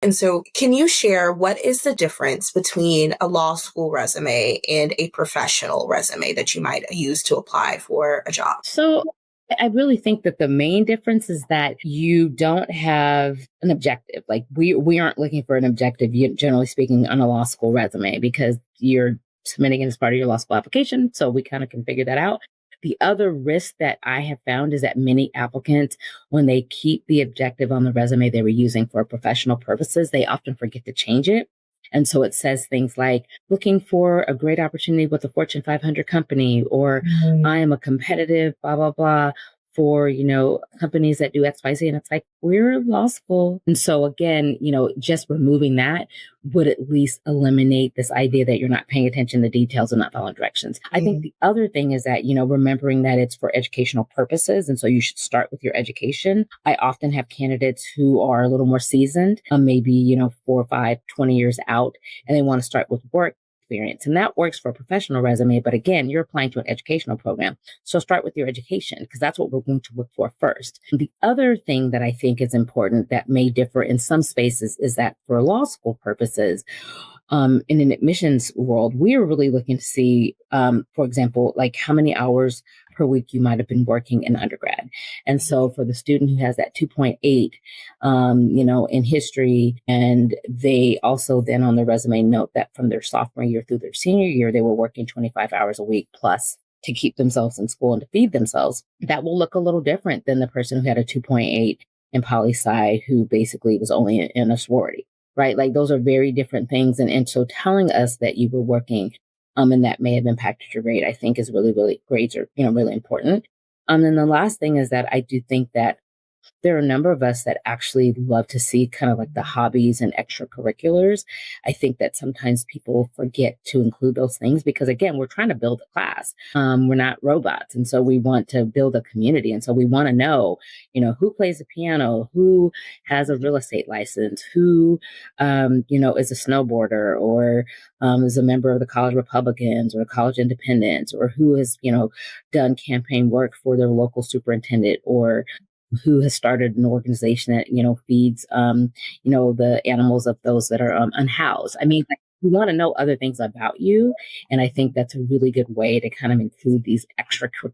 And so can you share what is the difference between a law school resume and a professional resume that you might use to apply for a job? So I really think that the main difference is that you don't have an objective. Like we aren't looking for an objective, generally speaking, on a law school resume because you're submitting it as part of your law school application. So we kind of can figure that out. The other risk that I have found is that many applicants, when they keep the objective on the resume they were using for professional purposes, they often forget to change it. And so it says things like looking for a great opportunity with a Fortune 500 company, or I am a competitive, blah, blah, blah, for, companies that do X, Y, Z. And it's like, we're law school. And so again, just removing that would at least eliminate this idea that you're not paying attention to details and not following directions. I think the other thing is that, remembering that it's for educational purposes. And so you should start with your education. I often have candidates who are a little more seasoned, maybe, 4 or 5, 20 years out, and they want to start with work experience. And that works for a professional resume. But again, you're applying to an educational program. So start with your education because that's what we're going to look for first. The other thing that I think is important that may differ in some spaces is that for law school purposes, in an admissions world, we are really looking to see, for example, like how many hours per week you might have been working in undergrad. And so for the student who has that 2.8, in history, and they also then on the resume note that from their sophomore year through their senior year, they were working 25 hours a week plus to keep themselves in school and to feed themselves, that will look a little different than the person who had a 2.8 in poli-sci who basically was only in a sorority. Right? Like those are very different things. And so telling us that you were working and that may have impacted your grade, I think is really, really grades are, really important. And the last thing is that I do think that there are a number of us that actually love to see kind of like the hobbies and extracurriculars. I think that sometimes people forget to include those things because, again, we're trying to build a class. We're not robots. And so we want to build a community. And so we want to know, who plays the piano, who has a real estate license, who, is a snowboarder or is a member of the College Republicans or College Independents, or who has, done campaign work for their local superintendent, or who has started an organization that, feeds, the animals of those that are unhoused. I mean, we want to know other things about you. And I think that's a really good way to kind of include these extracurricular